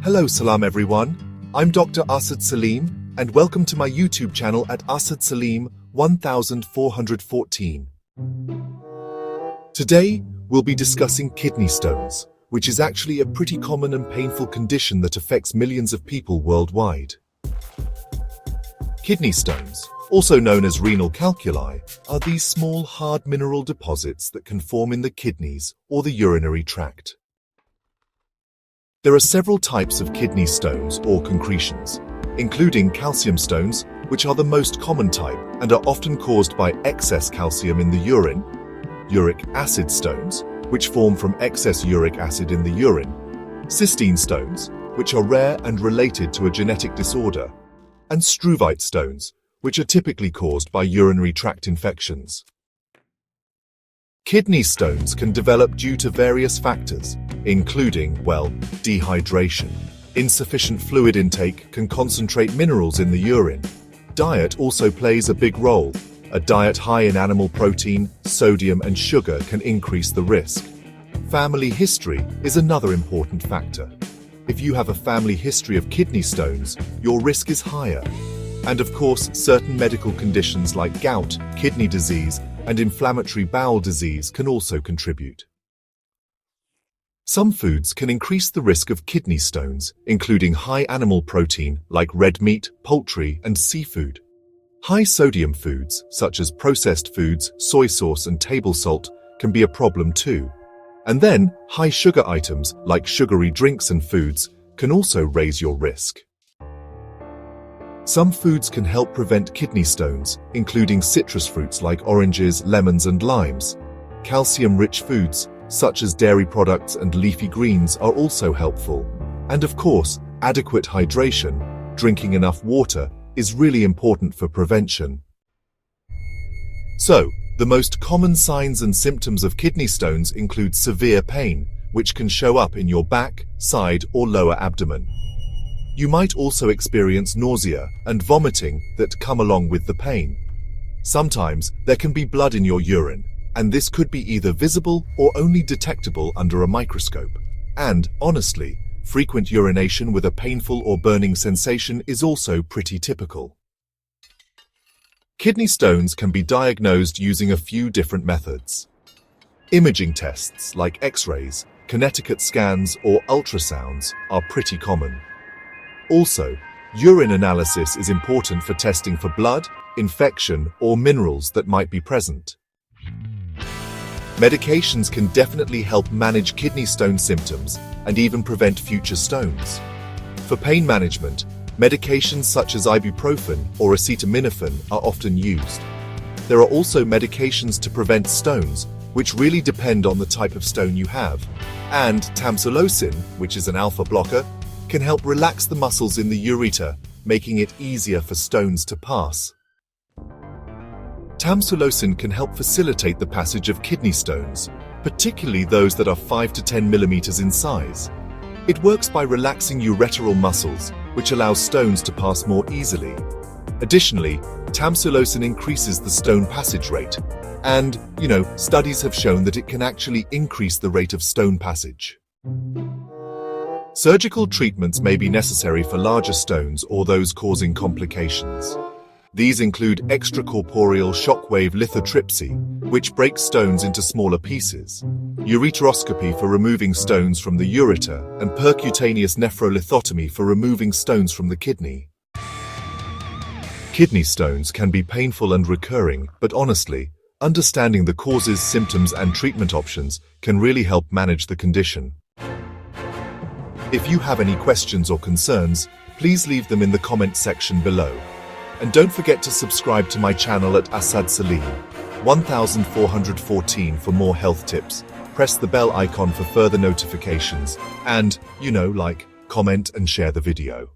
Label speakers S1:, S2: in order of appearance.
S1: Hello Salam everyone, I'm Dr. Asad Saleem and welcome to my YouTube channel at Asad Saleem 1414. Today, we'll be discussing kidney stones, which is actually a pretty common and painful condition that affects millions of people worldwide. Kidney stones, also known as renal calculi, are these small hard mineral deposits that can form in the kidneys or the urinary tract. There are several types of kidney stones or concretions, including calcium stones, which are the most common type and are often caused by excess calcium in the urine, uric acid stones, which form from excess uric acid in the urine, cystine stones, which are rare and related to a genetic disorder, and struvite stones, which are typically caused by urinary tract infections. Kidney stones can develop due to various factors, including, dehydration. Insufficient fluid intake can concentrate minerals in the urine. Diet also plays a big role. A diet high in animal protein, sodium, and sugar can increase the risk. Family history is another important factor. If you have a family history of kidney stones, your risk is higher. And of course, certain medical conditions like gout, kidney disease, and inflammatory bowel disease can also contribute. Some foods can increase the risk of kidney stones, including high animal protein like red meat, poultry, and seafood. High sodium foods, such as processed foods, soy sauce, and table salt, can be a problem too. And then, high sugar items like sugary drinks and foods can also raise your risk. Some foods can help prevent kidney stones, including citrus fruits like oranges, lemons, and limes. Calcium-rich foods, such as dairy products and leafy greens, are also helpful. And of course, adequate hydration, drinking enough water, is really important for prevention. So, the most common signs and symptoms of kidney stones include severe pain, which can show up in your back, side, or lower abdomen. You might also experience nausea and vomiting that come along with the pain. Sometimes there can be blood in your urine, and this could be either visible or only detectable under a microscope. And, honestly, frequent urination with a painful or burning sensation is also pretty typical. Kidney stones can be diagnosed using a few different methods. Imaging tests like X-rays, Connecticut scans, or ultrasounds are pretty common. Also, urine analysis is important for testing for blood, infection, or minerals that might be present. Medications can definitely help manage kidney stone symptoms and even prevent future stones. For pain management, medications such as ibuprofen or acetaminophen are often used. There are also medications to prevent stones, which really depend on the type of stone you have. And Tamsulosin, which is an alpha blocker, can help relax the muscles in the ureter, making it easier for stones to pass. Tamsulosin can help facilitate the passage of kidney stones, particularly those that are 5 to 10 millimeters in size. It works by relaxing ureteral muscles, which allows stones to pass more easily. Additionally, Tamsulosin increases the stone passage rate, and, studies have shown that it can actually increase the rate of stone passage. Surgical treatments may be necessary for larger stones or those causing complications. These include extracorporeal shockwave lithotripsy, which breaks stones into smaller pieces, ureteroscopy for removing stones from the ureter, and percutaneous nephrolithotomy for removing stones from the kidney. Kidney stones can be painful and recurring, but honestly, understanding the causes, symptoms, and treatment options can really help manage the condition. If you have any questions or concerns, please leave them in the comment section below. And don't forget to subscribe to my channel at Asad Saleem 1414 for more health tips. Press the bell icon for further notifications and, like, comment and share the video.